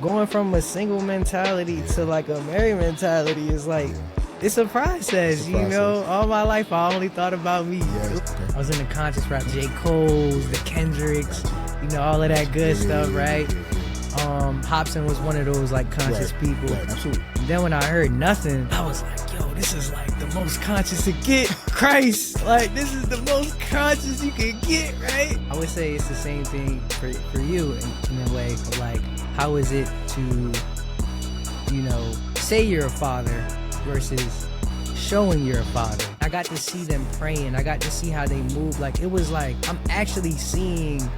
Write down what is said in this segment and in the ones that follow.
Going from a single mentality to like a married mentality is like, it's a process, you know. All my life I only thought about me. I was in the conscious rap, J. Cole's, the Kendricks, you know, all of that good stuff, right? Hobson was one of those like conscious people. Absolutely. And then when I heard nothing, I was like, yo, this is like the most conscious it get. Christ, like this is the most conscious you can get, right? I would say it's the same thing for you in a way. Like, how is it to, you know, say you're a father versus showing you're a father? I got to see them praying. I got to see how they move. Like, it was like I'm actually seeing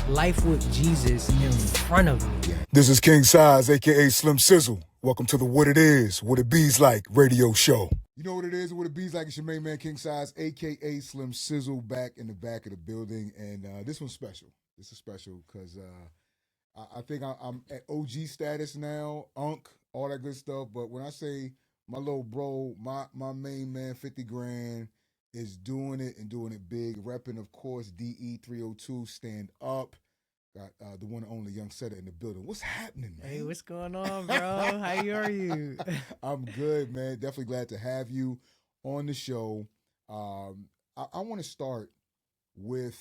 life with Jesus in front of me. This is King Size, aka Slim Sizzle. Welcome to the What It Is, What It Bees Like radio show. You know what it is, what it bees like. It's your main man, King Size, aka Slim Sizzle, back in the back of the building. And this one's special. This is special because I think I'm at OG status now, Unk, all that good stuff. But when I say my little bro, my main man, 50 grand, is doing it and doing it big. Repping, of course, DE 302, stand up. Got the one and only Young Seda in the building. What's happening, man? Hey, what's going on, bro? How are you? I'm good, man. Definitely glad to have you on the show. I want to start with,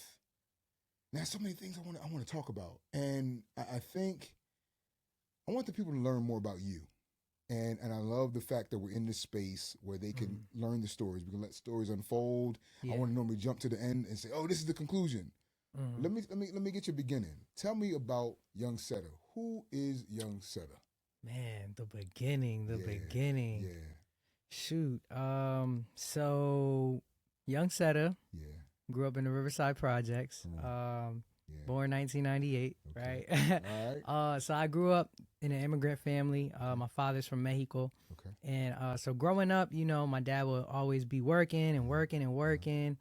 now so many things I want to talk about, and I think I want the people to learn more about you. And I love the fact that we're in this space where they can learn the stories. We can let stories unfold. Yeah. I want to normally jump to the end and say, "Oh, this is the conclusion." Let me get your beginning. Tell me about Young Seda. Who is Young Seda? Man, the beginning. Yeah. Shoot. So Young Seda. Yeah. Grew up in the Riverside Projects. Born 1998, okay. right? All right. So I grew up in an immigrant family. My father's from Mexico. Okay. And so growing up, you know, my dad would always be working and working and working.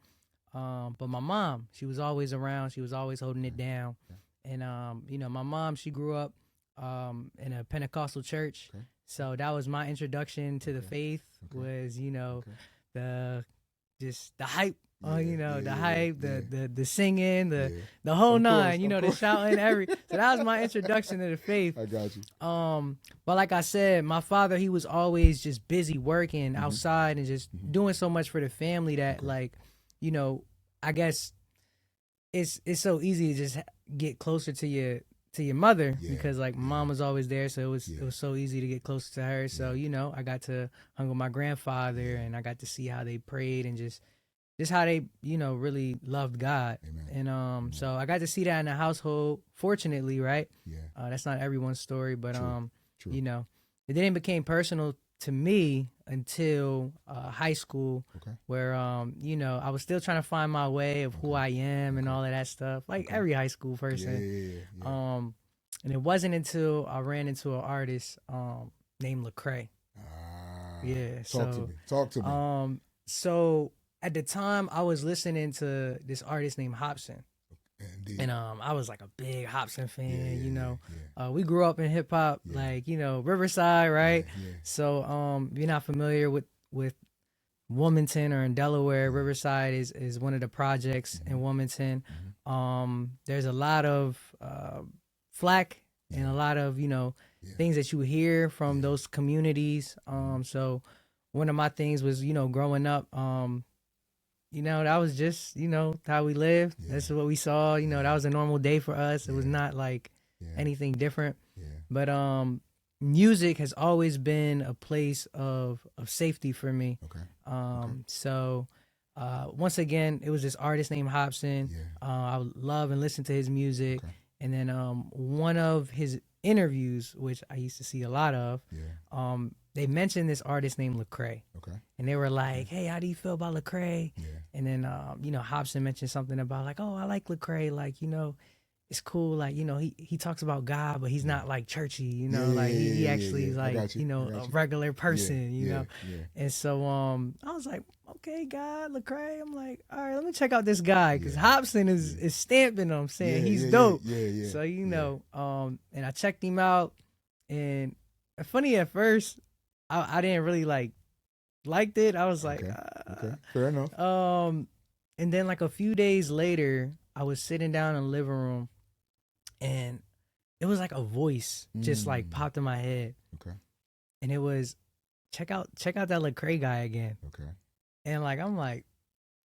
But my mom, she was always around. She was always holding it down. And, you know, my mom, she grew up in a Pentecostal church. So that was my introduction to the faith was, you know, the hype. The singing, the whole nine, you know, the shouting, so that was my introduction to the faith. I got you. But like I said, my father, he was always just busy working outside and just doing so much for the family that like, you know, I guess it's so easy to just get closer to your mother because like mom was always there, so it was so easy to get closer to her. So, you know, I got to hang with my grandfather and I got to see how they prayed and just how they, you know, really loved God. Amen. And so I got to see that in the household, fortunately, right? Yeah. That's not everyone's story, but True. You know, it didn't become personal to me until high school, where you know, I was still trying to find my way of who I am and all of that stuff, like every high school person. And it wasn't until I ran into an artist named Lecrae. Talk to me. So at the time, I was listening to this artist named Hobson. Indeed. And I was like a big Hobson fan, you know. We grew up in hip hop, like, you know, Riverside, right? So if you're not familiar with Wilmington or in Delaware, Riverside is one of the projects in Wilmington. There's a lot of flack and a lot of, you know, things that you hear from those communities. So one of my things was, you know, growing up, you know, that was just, you know, how we lived. That's what we saw. You know, that was a normal day for us. It was not like anything different. But music has always been a place of safety for me. So once again, it was this artist named Hobson. I would love and listen to his music. And then one of his interviews, which I used to see a lot of, they mentioned this artist named Lecrae. And they were like, hey, how do you feel about Lecrae? And then, you know, Hobson mentioned something about like, oh, I like Lecrae. Like, you know, it's cool. Like, you know, he talks about God, but he's not like churchy, you know, like he actually is like, you know, a regular person, you know? And so I was like, okay, God, Lecrae. I'm like, all right, let me check out this guy. Cause Hobson is stamping him saying he's dope. So, you know, and I checked him out, and funny at first, I didn't really liked it. I was like, Fair enough. And then like a few days later, I was sitting down in the living room, and it was like a voice just like popped in my head. Okay. And it was, check out that Lecrae guy again. Okay. And like, I'm like,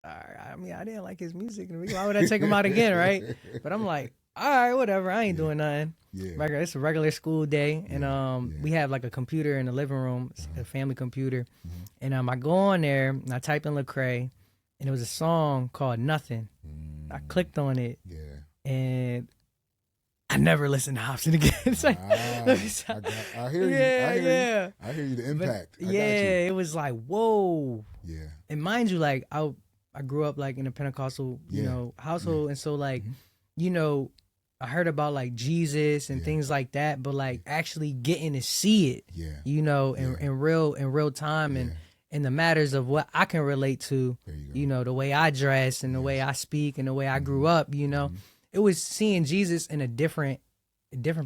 all right, I mean, I didn't like his music. Why would I check him out again, right? But I'm like, all right, whatever. I ain't doing nothing. Yeah. It's a regular school day. And we have like a computer in the living room, a family computer. And I go on there and I type in Lecrae, and it was a song called Nothing. I clicked on it. Yeah. And I never listened to Hobson again. It's like, I hear you. I hear you. The impact. But, it was like, whoa. Yeah. And mind you, like I grew up like in a Pentecostal, you know, household, and so like, you know, I heard about like Jesus and things like that, but like actually getting to see it, you know, in real time, and in the matters of what I can relate to, you know, the way I dress and the way I speak and the way I grew up, you know. It was seeing Jesus in a different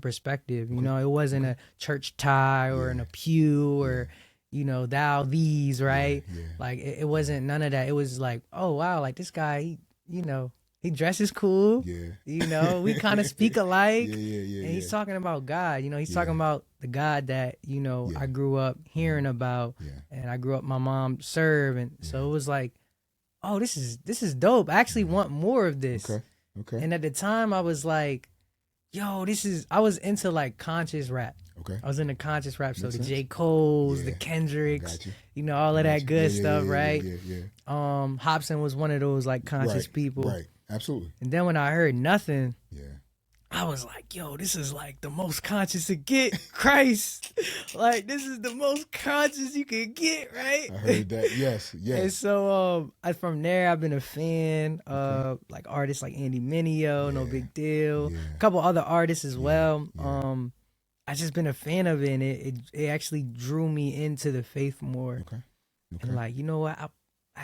perspective. You know, it wasn't a church tie or in a pew or, you know, thou, these, right? Like it wasn't none of that. It was like, oh wow, like this guy, he, you know, he dresses cool. You know, we kind of speak alike. And he's talking about God. You know, he's talking about the God that, you know, I grew up hearing about, and I grew up my mom served, and so it was like, oh, this is dope. I actually want more of this. Okay. And at the time, I was like, yo, I was into like conscious rap. Okay. I was into conscious rap. So the J. Cole's, the Kendricks, you know, all of that good stuff, right? Hobson was one of those like conscious people. Right. Absolutely. And then when I heard Nothing, I was like, yo, this is like the most conscious to get. Christ. Like, this is the most conscious you can get, right? I heard that. Yes. And so from there, I've been a fan of like artists like Andy Mineo, No Big Deal, a couple other artists as well. I just been a fan of it, and it actually drew me into the faith more. And like, you know what? I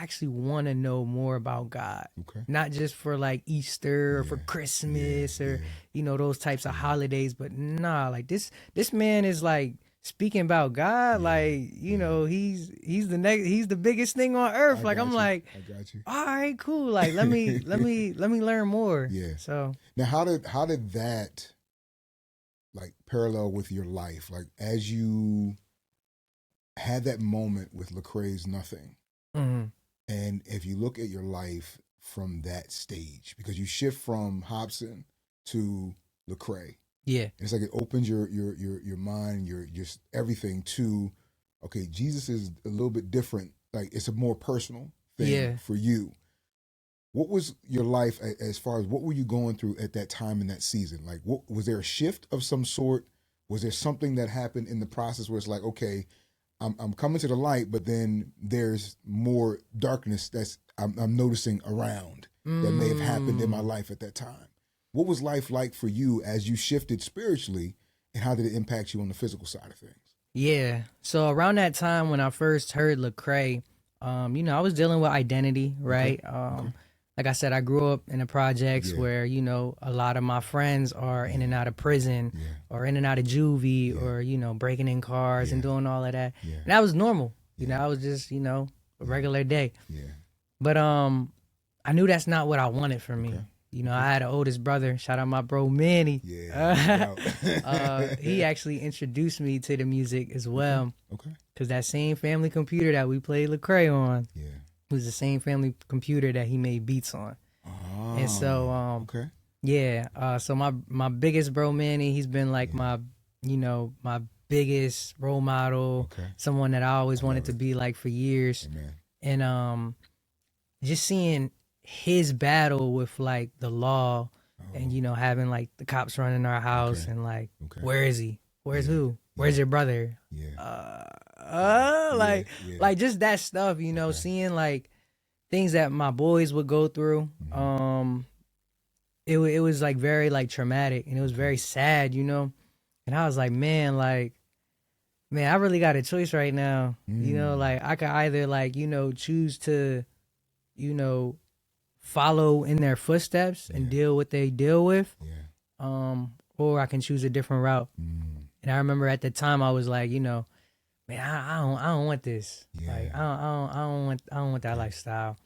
actually want to know more about God, not just for like Easter or for Christmas or you know, those types of holidays, but nah, like this man is like speaking about God, like, you know, he's the biggest thing on earth. Like I'm like, I got you. all right, cool. Like let me learn more. So now, how did that like parallel with your life? Like as you had that moment with Lecrae's Nothing. And if you look at your life from that stage, because you shift from Hobson to Lecrae, it's like it opens your mind, your just everything to, okay, Jesus is a little bit different. Like it's a more personal thing for you. What was your life as far as what were you going through at that time in that season? Like, what was there a shift of some sort? Was there something that happened in the process where it's like, okay, I'm coming to the light, but then there's more darkness that's I'm noticing around that may have happened in my life at that time. What was life like for you as you shifted spiritually, and how did it impact you on the physical side of things? Yeah. So around that time when I first heard Lecrae, you know, I was dealing with identity, right? Like I said, I grew up in the projects where, you know, a lot of my friends are in and out of prison or in and out of juvie or, you know, breaking in cars and doing all of that. And that was normal. You know, I was just, you know, a regular day. But I knew that's not what I wanted for me. You know, I had an oldest brother. Shout out my bro Manny. He actually introduced me to the music as well. Because that same family computer that we played Lecrae on. It was the same family computer that he made beats on. And so, so my biggest bro, Manny, he's been like my, you know, my biggest role model, someone that I always wanted to be like for years. And just seeing his battle with like the law and, you know, having like the cops running our house and like, where is he? Where's who? Where's your brother? Like just that stuff, you know, seeing like things that my boys would go through. It was like very like traumatic, and it was very sad, you know. And I was like, man, I really got a choice right now. You know, like I could either like, you know, choose to, you know, follow in their footsteps and deal what they deal with, or I can choose a different route. And I remember at the time I was like, you know, man, I don't want this. Like I don't want that lifestyle.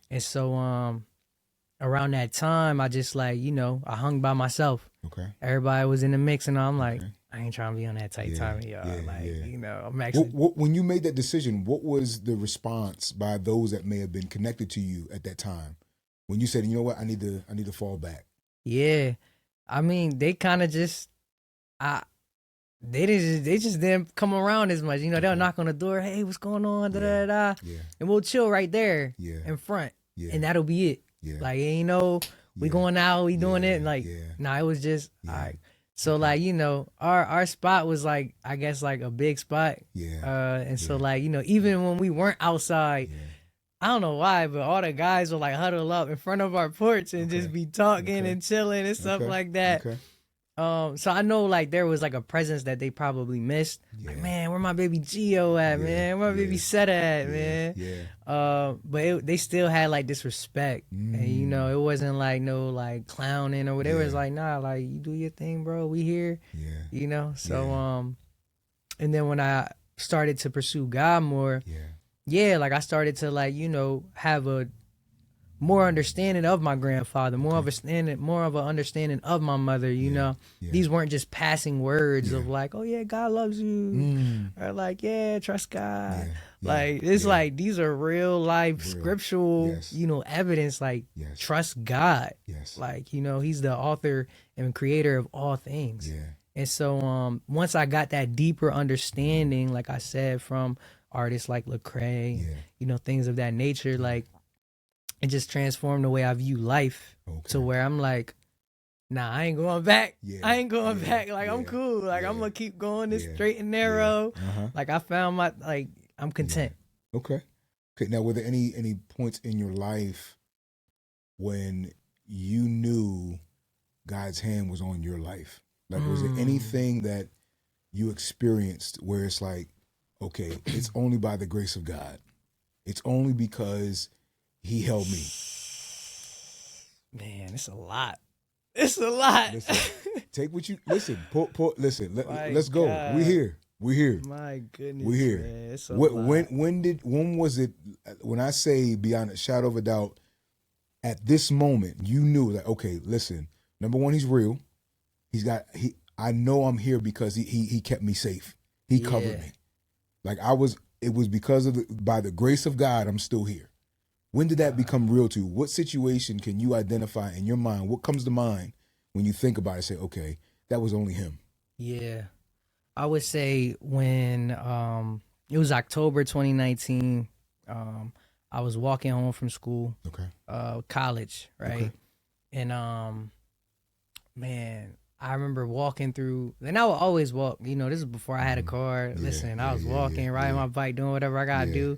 And so around that time, I just like, you know, I hung by myself. Okay. Everybody was in the mix, and I'm like, Okay. I ain't trying to be on that tight time, y'all. You know, I'm actually. When you made that decision, what was the response by those that may have been connected to you at that time? When you said, you know what, I need to fall back. Yeah, I mean, they kind of just, they just didn't come around as much. You know, they'll knock on the door, hey, what's going on, da da da, and we'll chill right there in front, and that'll be it. Like, you know, we going out, we doing it, and like, nah, it was just all right. So like, you know, our spot was like, I guess like a big spot, and so like, you know, even when we weren't outside. I don't know why, but all the guys would like huddle up in front of our porch and just be talking and chilling and stuff like that. So I know like there was like a presence that they probably missed. Like, man, where my baby Gio at, man? Where my baby Seda at, man? But they still had like this respect, and you know, it wasn't like no like clowning or whatever. It was like, nah, like you do your thing, bro. We here, you know. So and then when I started to pursue God more. Like I started to like, you know, have a more understanding of my grandfather, more of an understanding of my mother, you know. These weren't just passing words of like, oh yeah, God loves you, or like, yeah, trust God. Like it's like these are real life scriptural, you know, evidence like trust God. Like, you know, he's the author and creator of all things. And so once I got that deeper understanding, like I said, from artists like Lecrae, you know, things of that nature, like it just transformed the way I view life to where I'm like, nah, I ain't going back. I ain't going back. Like I'm cool. Like I'm gonna keep going this straight and narrow. Like I found my, like I'm content. Okay. Now, were there any points in your life when you knew God's hand was on your life? Like, was there anything that you experienced where it's like, okay, it's only by the grace of God. It's only because he held me. Man, it's a lot. It's a lot. Listen, take what you listen. Listen. Let's go. God. We here. My goodness. We here. Man, it's a lot. When was it? When I say beyond a shadow of a doubt, at this moment you knew that, okay, listen. Number one, he's real. I know I'm here because he kept me safe. He covered me. Like it was because of by the grace of God, I'm still here. When did that become real to you? What situation can you identify in your mind? What comes to mind when you think about it? Say, okay, that was only him. Yeah. I would say when it was October 2019, I was walking home from school, college, right? Okay. And man, I remember walking through, and I would always walk, you know, this is before I had a car. I was walking, riding my bike, doing whatever I gotta do.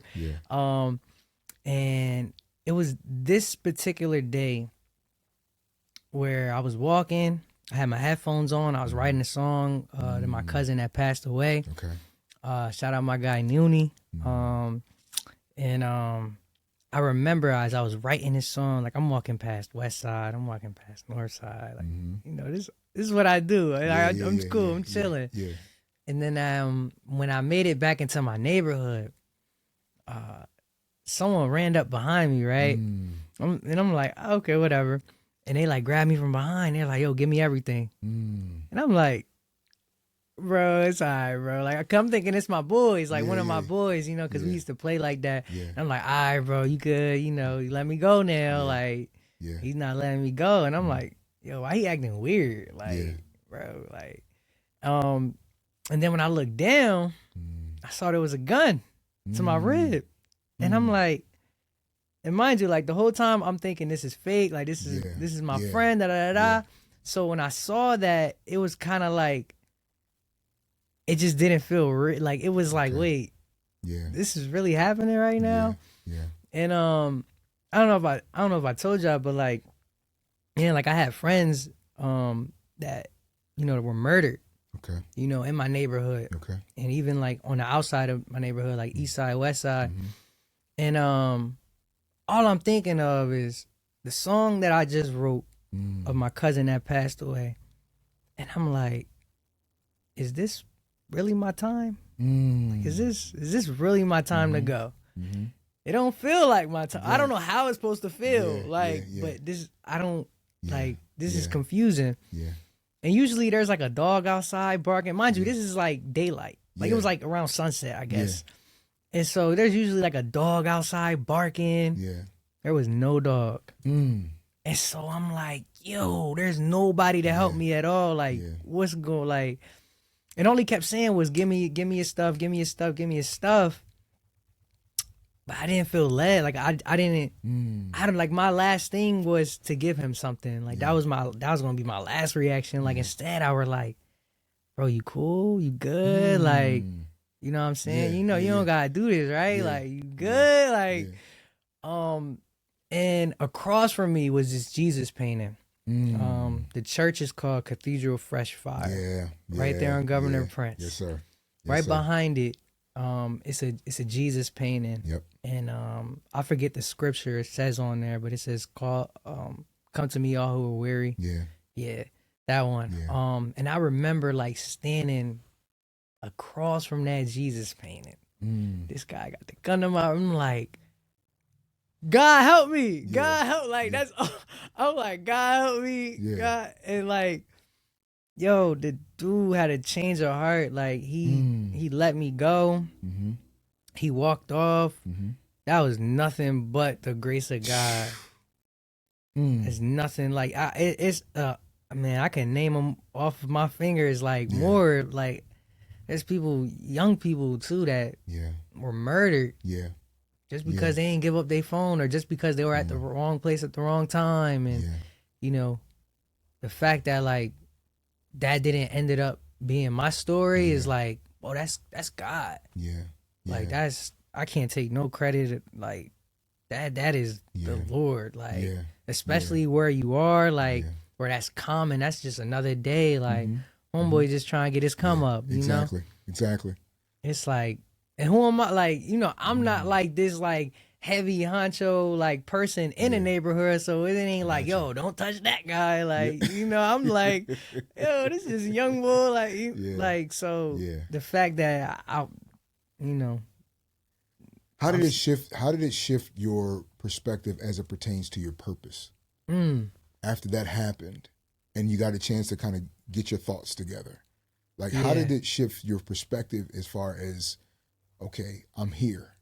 And it was this particular day where I was walking, I had my headphones on, I was writing a song to my cousin that passed away. Shout out my guy Nuni. I remember as I was writing this song, like I'm walking past West Side, I'm walking past North Side, like you know, this is what I do. I'm cool, I'm chilling. And then when I made it back into my neighborhood, someone ran up behind me, right? And I'm like, okay, whatever. And they like grabbed me from behind. They're like, yo, give me everything. And I'm like, bro, it's all right, bro. Like, I'm thinking it's my boys, like one of my boys, you know, because we used to play like that. And I'm like, all right, bro, you could, you know, you let me go now. Like, he's not letting me go. And I'm like, yo, why he acting weird? Like, bro, like, and then when I looked down, I saw there was a gun to my rib. And I'm like, and mind you, like the whole time I'm thinking this is fake. Like, this is my friend, da da da da. So when I saw that, it was kind of like, it just didn't feel real. Like, it was like, wait, this is really happening right now. And I don't know if I told y'all, but like, like I had friends that, you know, were murdered. You know, in my neighborhood. And even like on the outside of my neighborhood, like East Side, West Side. And all I'm thinking of is the song that I just wrote of my cousin that passed away. And I'm like, is this really my time? Like, is this really my time to go? it don't feel like my time. Right. I don't know how it's supposed to feel. Yeah, like, yeah. but this, I don't, Yeah, like, this is yeah. confusing. Yeah. And usually there's like a dog outside barking. Mind you, this is like daylight. Like it was like around sunset, I guess. And so there's usually like a dog outside barking. Yeah. There was no dog. Mm. And so I'm like, yo, there's nobody to help me at all. Like, what's going, like, and all he kept saying was, give me your stuff, give me your stuff, give me your stuff. But I didn't feel led. Like I didn't, like my last thing was to give him something. Like that was gonna be my last reaction. Like instead I were like, bro, you cool? You good? Like, you know what I'm saying? You know, you don't gotta do this, right? Like you good? Like, and across from me was this Jesus painting. The church is called Cathedral Fresh Fire. Right there on Governor Prince. Yes, sir. Right behind it, it's a Jesus painting. Yep. And I forget the scripture it says on there, but it says, "Come to me, all who are weary." Yeah, that one. Yeah. And I remember like standing across from that Jesus painting. This guy got the gun to my. I'm like, God help me, God help! Like that's. I'm like, God help me, God, and like, yo, the dude had a change of heart. Like he let me go. He walked off. That was nothing but the grace of God. It's nothing like it's man, I can name them off of my fingers. Like more like there's people, young people too, that were murdered. Just because they didn't give up their phone, or just because they were at the wrong place at the wrong time, and you know, the fact that like that didn't ended up being my story is like, oh, that's God. Like that's, I can't take no credit. Like that is the Lord. Like especially where you are, like where that's common. That's just another day. Like homeboy just trying to get his come up. You know exactly. It's like, and who am I? Like, you know, I'm not like this like heavy honcho like person in the neighborhood, so it ain't like, yo, don't touch that guy. Like, you know, I'm like, yo, this is a young boy. Like, like so. The fact that I you know. How did it shift your perspective as it pertains to your purpose? After that happened and you got a chance to kind of get your thoughts together. Like, how did it shift your perspective as far as, okay, I'm here?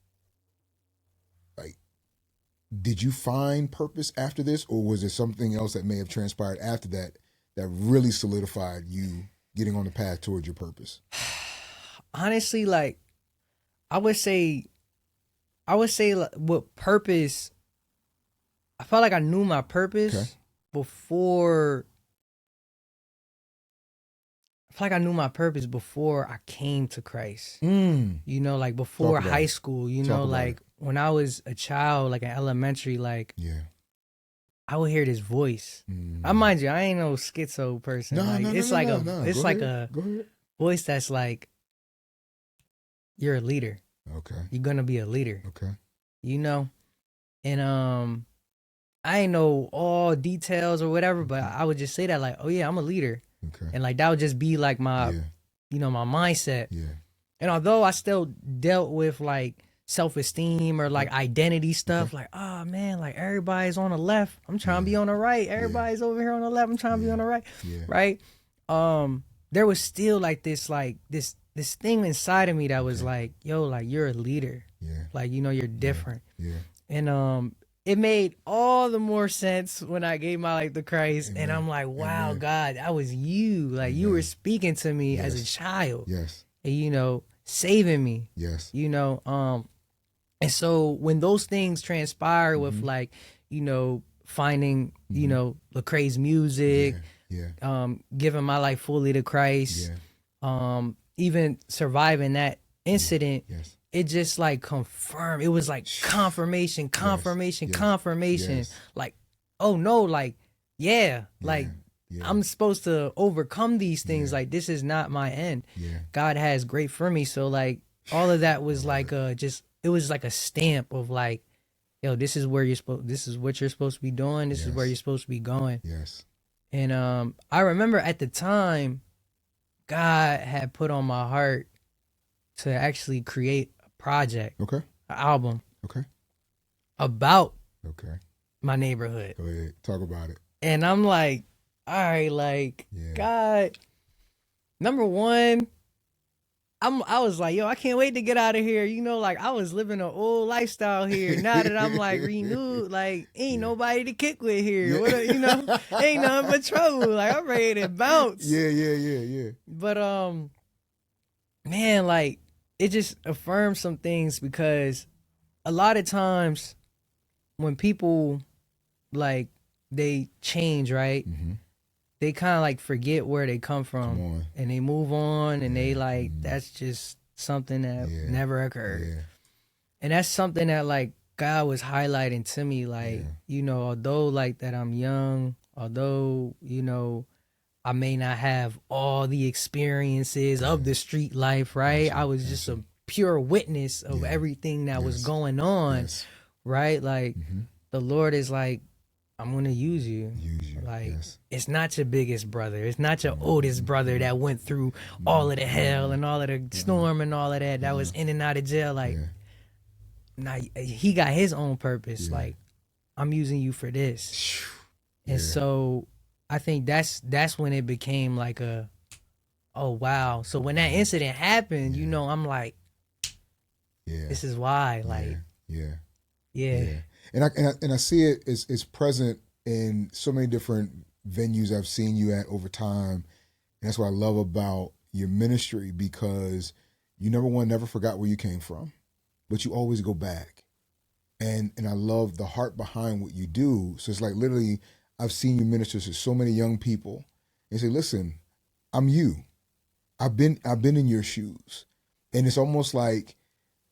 Like, did you find purpose after this, or was there something else that may have transpired after that that really solidified you getting on the path towards your purpose? Honestly, like, I would say like, what purpose, I felt like I knew my purpose before. I feel like I knew my purpose before I came to Christ. You know, like before high school, you know, like when I was a child, like in elementary, like I would hear this voice. I mind you, I ain't no schizo person. It's like a voice that's like, you're a leader. Okay. You're gonna be a leader. Okay. You know? And I ain't know all details or whatever, but I would just say that like, oh yeah, I'm a leader. Okay. And like that would just be like my you know, my mindset. And although I still dealt with like self-esteem or like identity stuff, like, oh man, like everybody's on the left, I'm trying to be on the right. Everybody's over here on the left, I'm trying to be on the right. Right? There was still like this thing inside of me that was like, yo, like you're a leader. Like, you know, you're different. And it made all the more sense when I gave my life to Christ. And I'm like, wow, God, that was you. Like you were speaking to me as a child. And, you know, saving me. You know, and so when those things transpire with like, you know, finding, you know, Lecrae's music, giving my life fully to Christ, even surviving that incident, it just like confirmed. It was like confirmation. Like, oh no, like, like I'm supposed to overcome these things. Like, this is not my end. God has great for me. So like all of that was like it was like a stamp of like, yo, this is what you're supposed to be doing. This is where you're supposed to be going. And I remember at the time, God had put on my heart to actually create a project, an album. about Okay. my neighborhood. Go ahead. Talk about it. And I'm like, all right, like, God, number one, I was like, yo, I can't wait to get out of here. You know, like I was living an old lifestyle here. Now that I'm like renewed, like ain't nobody to kick with here. What you know, ain't nothing but trouble. Like I'm ready to bounce. Yeah. But man, like it just affirms some things because a lot of times when people like they change, right? Mm-hmm. They kind of like forget where they come from and they move on and they like, that's just something that never occurred. Yeah. And that's something that like God was highlighting to me, like, you know, although like that I'm young, although, you know, I may not have all the experiences of the street life, right? I was just a pure witness of everything that was going on, right? Like the Lord is like, I'm going to use you. Like, it's not your biggest brother. It's not your oldest brother that went through all of the hell and all of the storm and all of that, that was in and out of jail. Like, now he got his own purpose. Like, I'm using you for this. And so I think that's when it became like oh, wow. So when that incident happened, you know, I'm like, this is why. Like, yeah. And I see it is present in so many different venues I've seen you at over time. And that's what I love about your ministry, because you never forgot where you came from, but you always go back. And I love the heart behind what you do. So it's like literally I've seen you minister to so many young people and say, listen, I'm you. I've been in your shoes. And it's almost like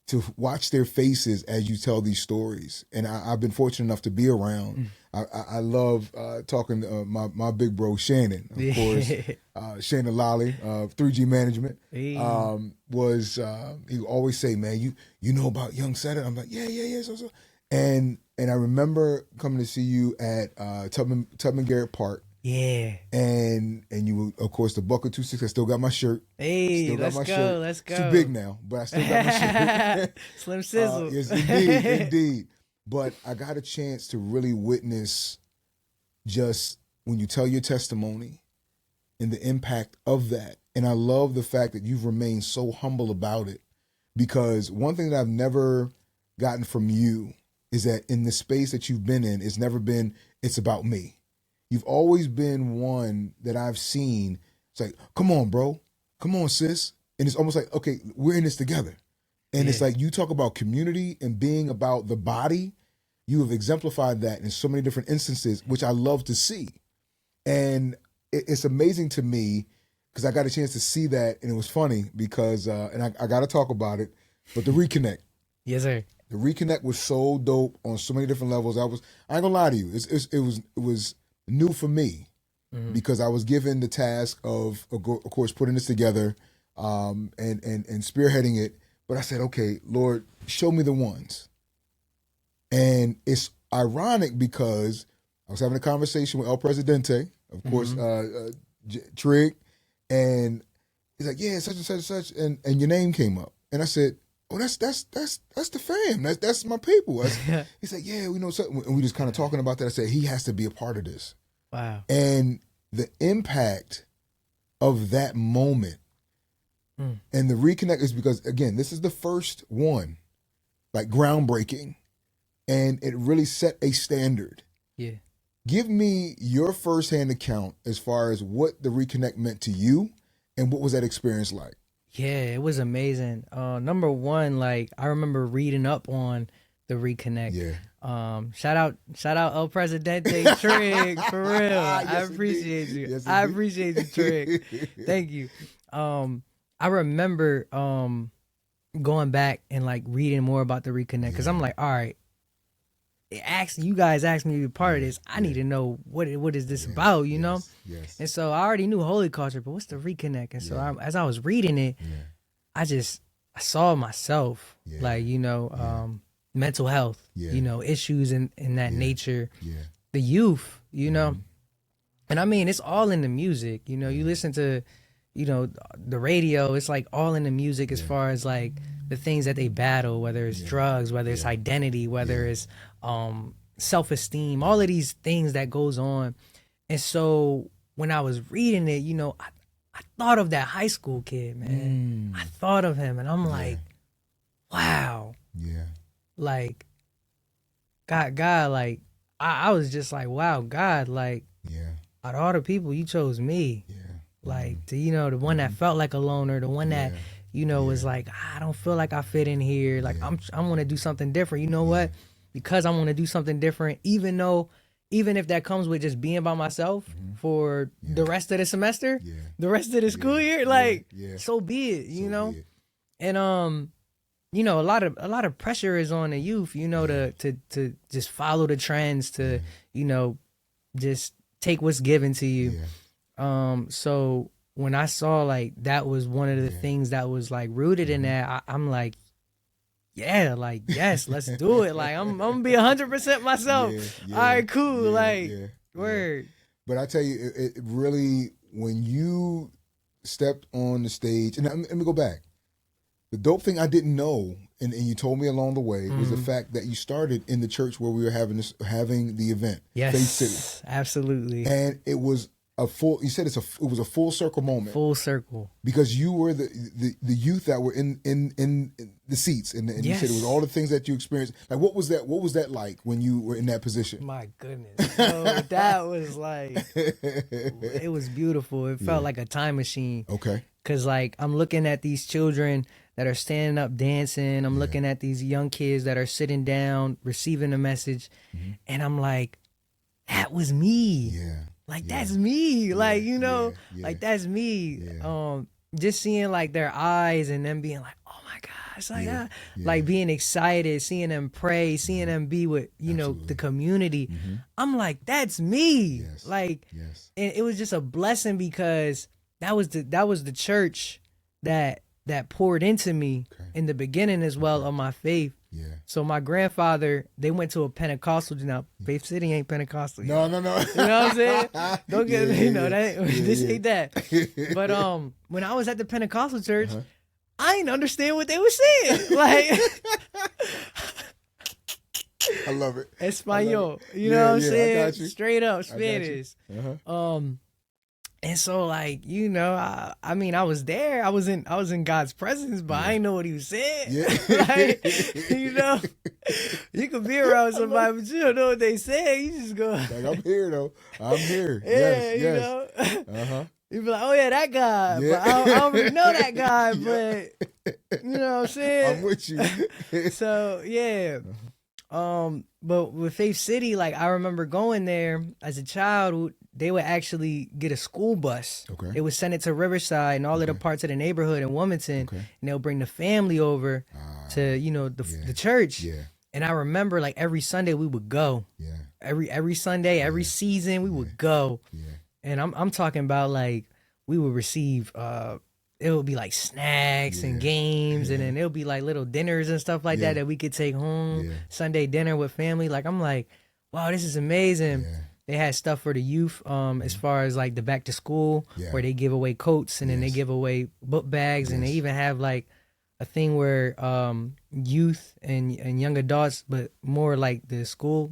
to watch their faces as you tell these stories. And I've been fortunate enough to be around. I love talking to my big bro, Shannon, of course. Shannon Lally of 3G Management. He always say, man, you know about Young Seda? I'm like, yeah. So. And I remember coming to see you at Tubman Garrett Park. Yeah. And you, of course, the Bucket 26. I still got my shirt. Hey, still got let's go. Let's go. It's too big now, but I still got my shirt. Slim Sizzle. Yes, indeed. But I got a chance to really witness just when you tell your testimony and the impact of that. And I love the fact that you've remained so humble about it, because one thing that I've never gotten from you is that in the space that you've been in, it's never been, it's about me. You've always been one that I've seen. It's like, come on, bro. Come on, sis. And it's almost like, okay, we're in this together. And it's like you talk about community and being about the body. You have exemplified that in so many different instances, which I love to see. And it's amazing to me because I got a chance to see that. And it was funny because, and I got to talk about it, but the reconnect. Yes, sir. The reconnect was so dope on so many different levels. I ain't gonna lie to you. It was new for me because I was given the task of course, putting this together and spearheading it. But I said, okay, Lord, show me the ones. And it's ironic because I was having a conversation with El Presidente, of course, Trig, and he's like, yeah, such and such and such, and your name came up. And I said, oh, that's the fam. That's my people. He said, yeah, we know something. And we just kind of talking about that. I said, he has to be a part of this. Wow. And the impact of that moment and the reconnect is because, again, this is the first one, like groundbreaking, and it really set a standard. Yeah. Give me your firsthand account as far as what the reconnect meant to you and what was that experience like? Yeah, it was amazing. Number one, like I remember reading up on the reconnect. Yeah. Shout out El Presidente Trig, for real. Yes, I appreciate you. Yes, I appreciate you, Trig. Thank you. I remember going back and like reading more about the reconnect because I'm like, all right, you guys asked me to be part of this. I need to know what is this about, you know? Yes. And so I already knew holy culture, but what's the reconnect? And so as I was reading it, I saw myself, like, you know, mental health, you know, issues in that nature, the youth, you know. And I mean, it's all in the music, you know, you listen to, you know, the radio, it's like all in the music as far as like the things that they battle, whether it's drugs, whether it's identity, whether it's self-esteem, all of these things that goes on. And so when I was reading it, you know, I thought of that high school kid, man. I thought of him, and I'm like, wow. Yeah. Like, God, like, I was just like, wow, God, like, out of all the people, you chose me. Yeah. Like, to, you know, the one that felt like a loner, the one that, you know, was like, I don't feel like I fit in here. Like, I want to do something different. You know what? Because I want to do something different, even if that comes with just being by myself for the rest of the semester, the rest of the school year, like, so be it, you know? And, you know, a lot of pressure is on the youth, you know, to just follow the trends, to, you know, just take what's given to you. So when I saw like that was one of the things that was like rooted in that, I'm like, yeah, like, yes, let's do it. Like, I'm gonna be 100% myself. All right, cool. Word. But I tell you, it really, when you stepped on the stage, and let me go back. The dope thing I didn't know, and you told me along the way, was the fact that you started in the church where we were having the event. Yes, Faith City. Absolutely. And it was you said it was a full circle moment. Full circle. Because you were the youth that were in the seats, and you said it was all the things that you experienced. Like, what was that like when you were in that position? My goodness. So that was like, it was beautiful. It felt like a time machine. Okay. Cause like, I'm looking at these children that are standing up dancing. I'm looking at these young kids that are sitting down, receiving a message. And I'm like, that was me. Yeah. Like, that's me. Like, you know, like, that's me. Just seeing like their eyes and them being like, oh my gosh, like, like being excited, seeing them pray, seeing them be with, you know, the community. I'm like, that's me. Like, and it was just a blessing, because that was the church that poured into me in the beginning as well of my faith. Yeah. So my grandfather, they went to a Pentecostal. Now, Faith City ain't Pentecostal. No. You know what I'm saying? Don't get this ain't that. But when I was at the Pentecostal church, I didn't understand what they were saying. Like, I love it. Espanol. You know what I'm saying? I got you. Straight up Spanish. And so, like, you know, I mean, I was there. I was in God's presence, but I didn't know what he was saying. Yeah. Like, you know, you could be around somebody, but you don't know what they say. You just go, like, I'm here, though. I'm here. Yeah, you know. You be like, oh, yeah, that guy. Yeah. But I don't really know that guy, but, you know what I'm saying? I'm with you. So, yeah. But with Faith City, like, I remember going there as a child. They would actually get a school bus. Okay. They would send it to Riverside and all of the parts of the neighborhood in Wilmington, and they'll bring the family over to, you know, the church. Yeah. And I remember, like, every Sunday we would go. Yeah. Every Sunday, every season we would go. Yeah. And I'm talking about, like, we would receive it would be like snacks and games, and then it'll be like little dinners and stuff like that we could take home. Yeah. Sunday dinner with family. Like, I'm like, wow, this is amazing. Yeah. They had stuff for the youth, as far as like the back to school, where they give away coats, and then they give away book bags, and they even have like a thing where youth and young adults, but more like the school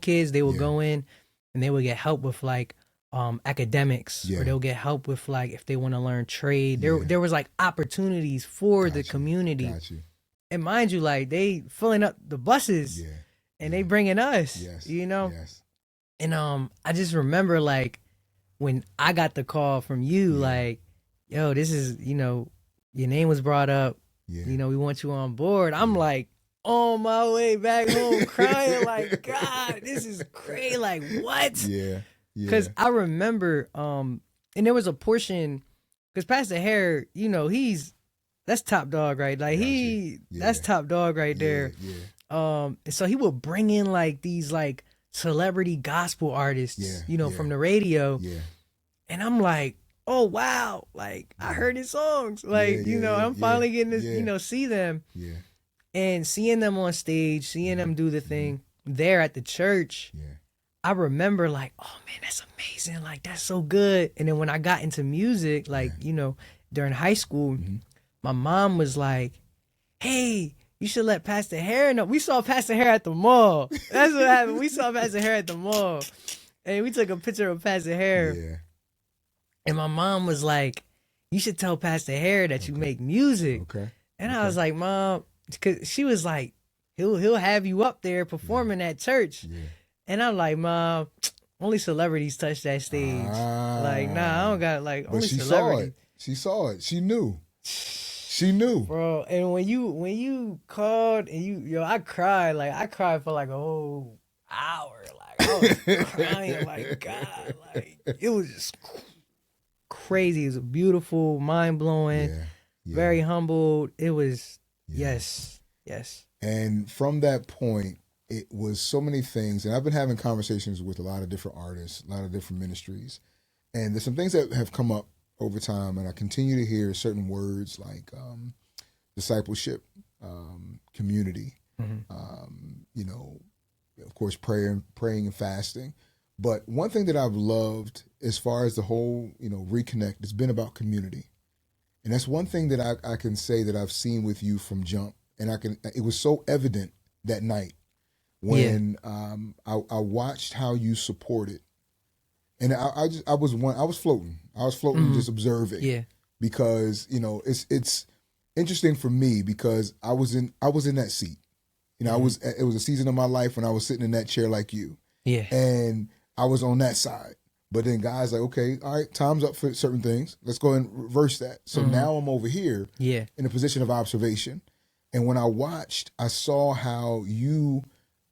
kids, they will go in and they will get help with like academics, or they'll get help with like if they want to learn trade. There was like opportunities for the community. And mind you, like, they filling up the buses and they bringing us, you know. And I just remember, like, when I got the call from you, like, yo, this is, you know, your name was brought up, you know, we want you on board. I'm like, on my way back home crying, like, God, this is crazy. Like, what? Because I remember, and there was a portion, because Pastor Hare, you know, that's top dog, right? Like, that's top dog right there. And so he would bring in, like, these, like, celebrity gospel artists, you know, from the radio. And I'm like, oh, wow. Like, I heard his songs. Like, you know, I'm finally getting to, you know, see them. And seeing them on stage, seeing them do the thing there at the church. I remember, like, oh, man, that's amazing. Like, that's so good. And then when I got into music, like, you know, during high school, my mom was like, hey, you should let Pastor Hare know. We saw Pastor Hare at the mall. That's what happened. We saw Pastor Hare at the mall. And we took a picture of Pastor Hare. Yeah. And my mom was like, you should tell Pastor Hare that you make music. Okay. And I was like, Mom, because she was like, he'll have you up there performing at church. Yeah. And I'm like, Mom, only celebrities touch that stage. Like, nah, I don't got like only celebrities. She saw it. She knew. She knew. Bro, and when you called and I cried. Like, I cried for like a whole hour. Like, I was crying like, God, like, it was just crazy. It was beautiful, mind-blowing, very humbled. It was, yes. And from that point, it was so many things. And I've been having conversations with a lot of different artists, a lot of different ministries. And there's some things that have come up over time, and I continue to hear certain words like discipleship, community, of course, praying and fasting. But one thing that I've loved as far as the whole, reconnect, it's been about community. And that's one thing that I can say that I've seen with you from jump. And it was so evident that night when I watched how you supported. And I was floating. I was floating, just observing. Yeah. Because, it's interesting for me because I was in that seat. It was a season of my life when I was sitting in that chair like you. Yeah. And I was on that side. But then God's like, okay, all right, time's up for certain things. Let's go and reverse that. So now I'm over here in a position of observation. And when I watched, I saw how you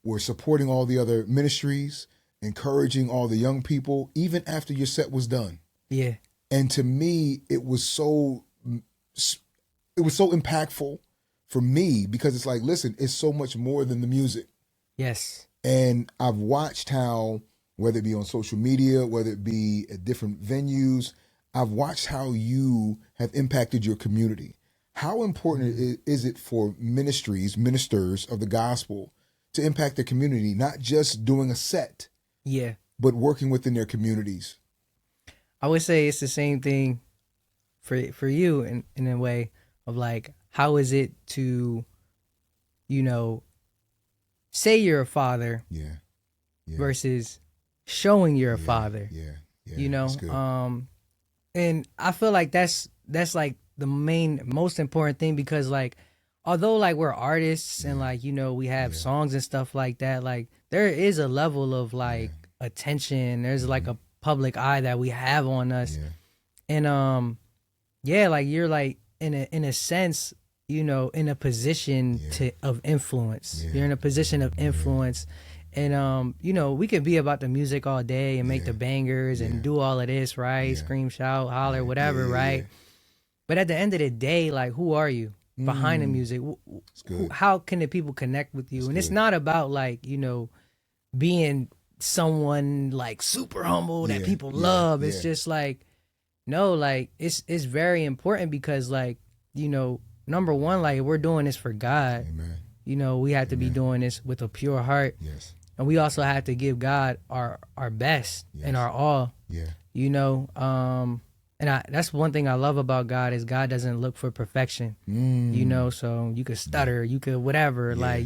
were supporting all the other ministries, encouraging all the young people, even after your set was done. Yeah. And to me, it was so impactful for me because it's like, listen, it's so much more than the music. Yes. And I've watched how, whether it be on social media, whether it be at different venues, I've watched how you have impacted your community. How important is it for ministers of the gospel to impact their community, not just doing a set, but working within their communities? I would say it's the same thing for you in a way of like, how is it to, say you're a father versus showing you're a father. That's good. And I feel like that's like the most important thing because like, although like we're artists and like, we have songs and stuff like that, like there is a level of like attention. There's like a public eye that we have on us. And like you're like in a sense, in a position of influence. You're in a position of influence. And we could be about the music all day and make the bangers and do all of this, right? Scream, shout, holler, whatever, right? But at the end of the day, like, who are you behind the music? How can the people connect with you? And it's not about like, being someone like super humble that people love. It's just like, no, like it's very important because like, number one, like we're doing this for God. Amen. We have to be doing this with a pure heart. Yes. And we also have to give God our best and our all. Yeah. And that's one thing I love about God is God doesn't look for perfection. So you could stutter, you could whatever, like,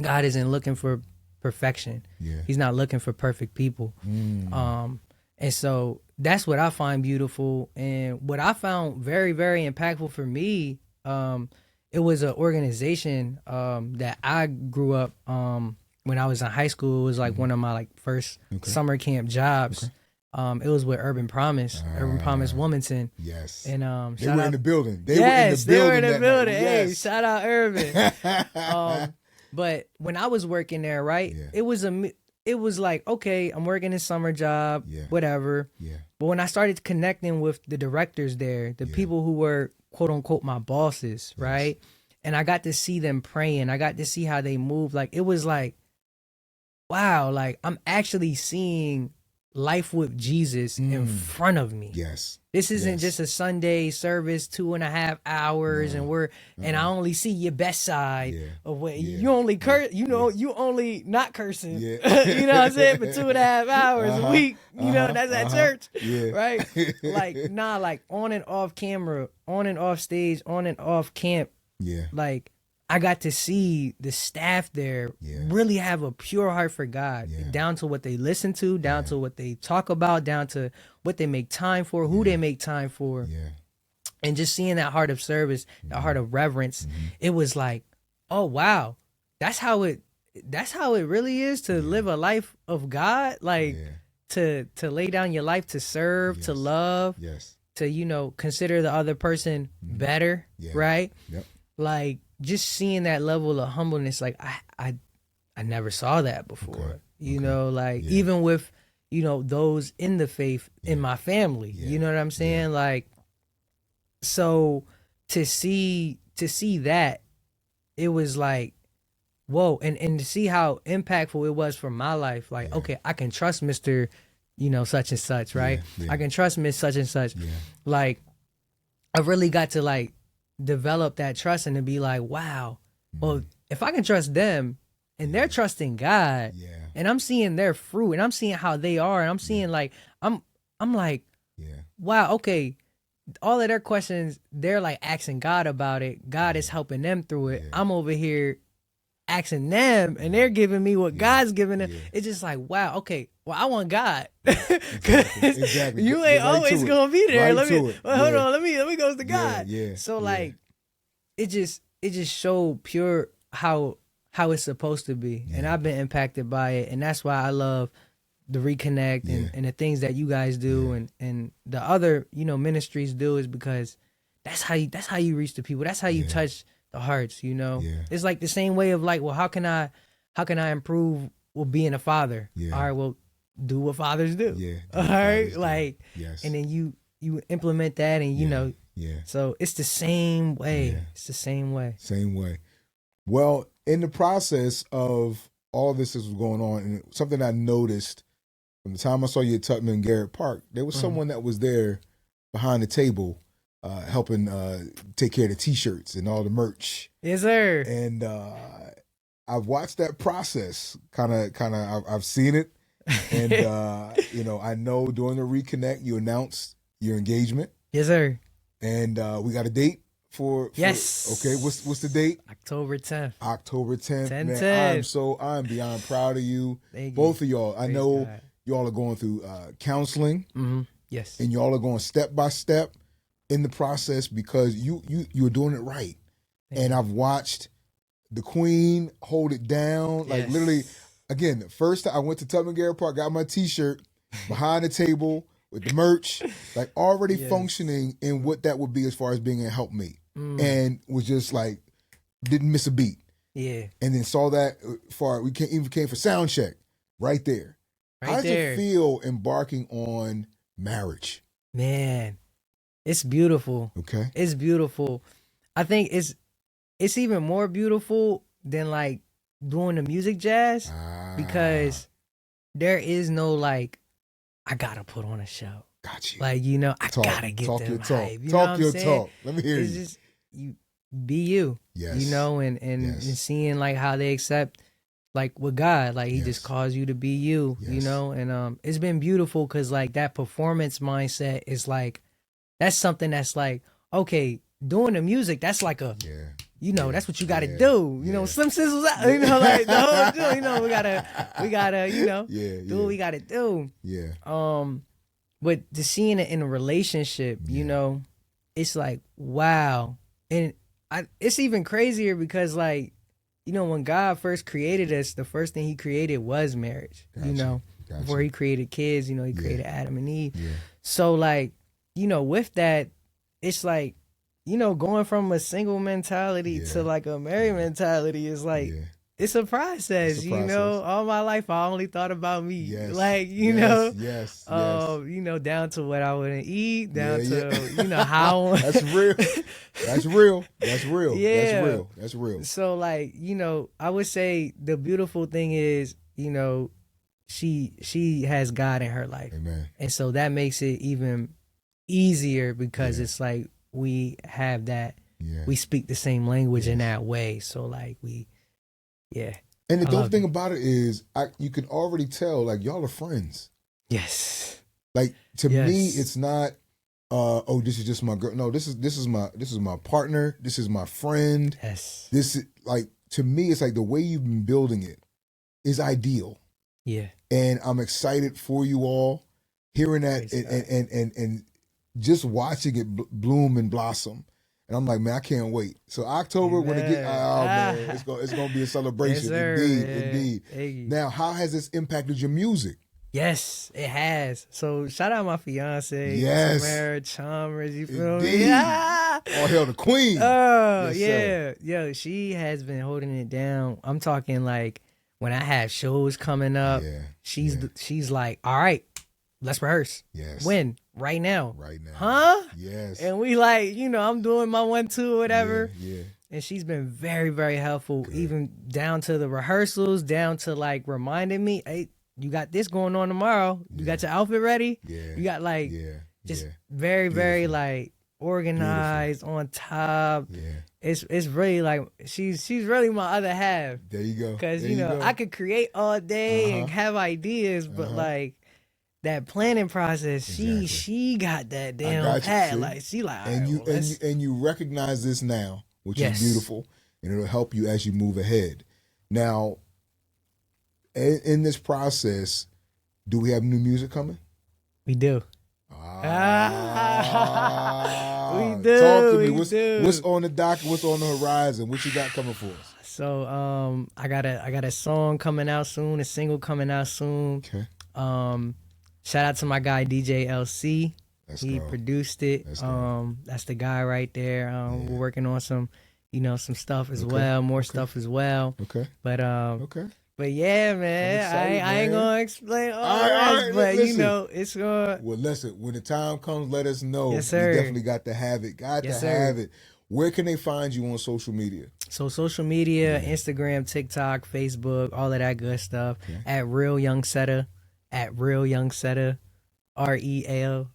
God isn't looking for perfection. He's not looking for perfect people. And so that's what I find beautiful. And what I found very, very impactful for me, it was an organization that I grew up when I was in high school. It was like one of my like first summer camp jobs. It was with Urban Promise Wilmington. Yes. And they were in the building. They were in the building. Hey, shout out Urban. But when I was working there, right, it was like, okay, I'm working this summer job, whatever. But when I started connecting with the directors there, the people who were quote unquote my bosses, right, and I got to see them praying, I got to see how they move. Like it was like, wow, like I'm actually seeing life with Jesus in front of me. Yes. This isn't just a Sunday service, 2.5 hours, and and I only see your best side of what you only curse, you only not cursing. You know what I'm saying? For 2.5 hours a week. That's at church. Right? Like, like on and off camera, on and off stage, on and off camp, Yeah. Like, I got to see the staff there really have a pure heart for God, down to what they listen to, down to what they talk about, down to what they make time for, who they make time for. Yeah. And just seeing that heart of service, that heart of reverence, it was like, oh wow, that's how it really is to live a life of God, like to lay down your life to serve, to love, to consider the other person better, right? Yep. Like, just seeing that level of humbleness, like I never saw that before. Even with those in the faith in my family, you know what I'm saying? Like, so to see that, it was like, whoa, and to see how impactful it was for my life. Like, okay, I can trust Mr. Such and such, right? I can trust Miss Such and such. Like, I really got to like develop that trust and to be like, wow, well, if I can trust them and they're trusting God, and I'm seeing their fruit and I'm seeing how they are, and I'm seeing like, I'm like, wow, okay, all of their questions, they're like asking God about it. God is helping them through it. I'm over here asking them and they're giving me what God's giving them. It's just like, wow, okay, well, I want God. Exactly. You ain't always gonna be there. Hold on, let me go to God. So like, it just showed pure how it's supposed to be. And I've been impacted by it, and that's why I love the Reconnect and the things that you guys do and the other ministries do, is because that's how you reach the people. That's how you touch the hearts. It's like the same way of like, well, how can I improve with being a father? All right, well, do what fathers do. All right, like, and then you implement that, and so it's the same way. It's the same way. Same way. Well, in the process of all this that was going on, and something I noticed from the time I saw you at Tubman and Garrett Park, there was someone that was there behind the table helping take care of the T-shirts and all the merch. Yes, sir. And I've watched that process. Kind of, I've seen it, and I know during the Reconnect you announced your engagement. Yes, sir. And we got a date for yes. Okay, what's the date? October 10th. October 10th. 10, man, 10. I'm beyond proud of you. Thank Both you. of y'all. Praise I know God. y'all are going through counseling. Mm-hmm. Yes. And y'all are going step by step in the process, because you're doing it right. And I've watched the Queen hold it down. Like, literally, again, first time I went to Tubman Garrett Park, got my T-shirt behind the table with the merch, like already functioning in what that would be as far as being a helpmate. And was just like, didn't miss a beat. Yeah. And then saw that we came for sound check right there. How does it feel embarking on marriage? Man, it's beautiful. Okay. It's beautiful. I think it's even more beautiful than like doing the music jazz, because there is no like, I gotta put on a show. Got you. Like, I gotta get them hype. Talk your talk. Let me hear it's you. Just, you be you. Yes. And seeing like how they accept, like with God, like he just calls you to be you, and it's been beautiful, because like that performance mindset is like, that's something that's like, okay, doing the music, that's like a that's what you gotta do. Slim Sizzle's out, like the whole deal, we gotta do what we gotta do. Yeah. But to seeing it in a relationship, it's like, wow. And it's even crazier because like, when God first created us, the first thing he created was marriage, Gotcha. before he created kids, he created Adam and Eve. Yeah. So like, with that, it's like, going from a single mentality to like a married mentality is like, it's a process, all my life I only thought about me. Yes. Like, Yes. Down to what I want to eat, down to, how. That's real. That's real. That's real. Yeah. That's real. So like, I would say the beautiful thing is, she has God in her life. Amen. And so that makes it even easier, because it's like, we have that, we speak the same language in that way. So like and the dope thing about it is you can already tell, like, y'all are friends. Yes. Like, to me, it's not Oh, this is just my girl. No, this is my partner. This is my friend. Yes. This is like, to me, it's like the way you've been building it is ideal. Yeah. And I'm excited for you all, hearing that and just watching it bloom and blossom. And I'm like, man, I can't wait. So October, when it get, man, it's gonna be a celebration. Yes, sir, indeed. Hey. Now, how has this impacted your music? Yes, it has. So shout out my fiance, yes, Samara Chalmers. You feel me? Yeah. All hail the queen. Oh, yes, yeah, she has been holding it down. I'm talking like when I have shows coming up, she's like, all right, let's rehearse. Yes. When? Right now. Right now. Huh? Yes. And we like, I'm doing my 1-2 or whatever. Yeah. And she's been very, very helpful, even down to the rehearsals, down to like reminding me, hey, you got this going on tomorrow. You got your outfit ready. Yeah. You got like just very, very like organized, on top. Yeah. It's really like she's really my other half. There you go. Because I could create all day and have ideas, but like that planning process, she got that damn pat. Like she like, and you recognize this now, which is beautiful, and it'll help you as you move ahead. Now, in this process, do we have new music coming? We do. We do. Talk to me. What's on the docket? What's on the horizon? What you got coming for us? So I got a song coming out soon, a single coming out soon. Okay. Shout out to my guy DJ LC. He go. Produced it. That's the guy right there. We're working on some stuff as well, more stuff as well. Okay. But okay. But yeah, man, excited, I ain't gonna explain all this, but listen, it's gonna. Well, listen, when the time comes, let us know. Yes, sir. We definitely got to have it. Have it. Where can they find you on social media? So social media, Instagram, TikTok, Facebook, all of that good stuff. Okay. At Real Young Seda, RealYoungSeda, RealYoungseda.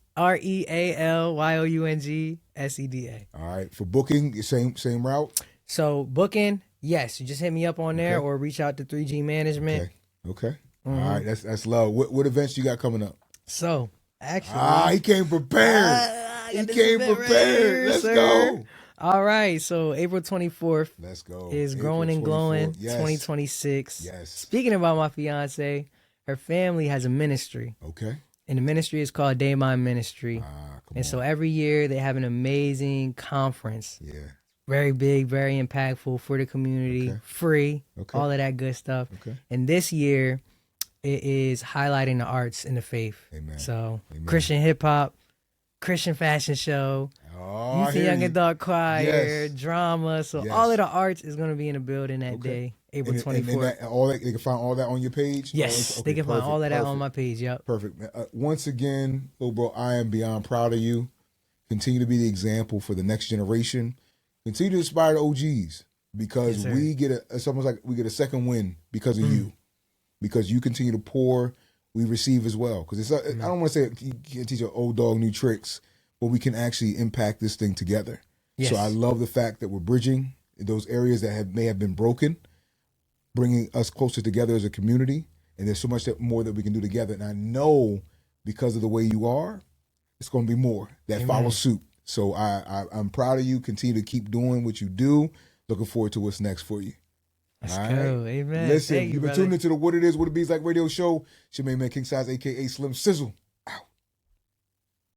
All right. For booking, same route. So booking. Yes, you just hit me up on there or reach out to 3G Management. Okay. All right, that's love. What events you got coming up? So, actually... he came prepared. He came prepared. Let's go. All right, so April 24th Let's go. Is Growing and Glowing 2026. Yes. Speaking about my fiance, her family has a ministry. Okay. And the ministry is called Day Mind Ministry. So every year they have an amazing conference. Yeah. Very big, very impactful for the community, free, all of that good stuff. Okay. And this year, it is highlighting the arts and the faith. Amen. So Christian hip hop, Christian fashion show, youth and young adult choir, drama. So all of the arts is going to be in the building that day, April 24th. They can find all that on your page? Yes, they can find all of that on my page, yep. Perfect. Once again, little bro, I am beyond proud of you. Continue to be the example for the next generation. Continue to inspire the OGs, because we get it's almost like we get a second win because of you, because you continue to pour, we receive as well. Because I don't want to say you can teach an old dog new tricks, but we can actually impact this thing together. Yes. So I love the fact that we're bridging those areas that may have been broken, bringing us closer together as a community. And there's so much more that we can do together. And I know because of the way you are, it's going to be more that follow suit. So I'm proud of you. Continue to keep doing what you do. Looking forward to what's next for you. Let's go. Amen. Listen, you've been tuning into the What It Is, What It Be's Like radio show. It's your main man, King Size, a.k.a. Slim Sizzle.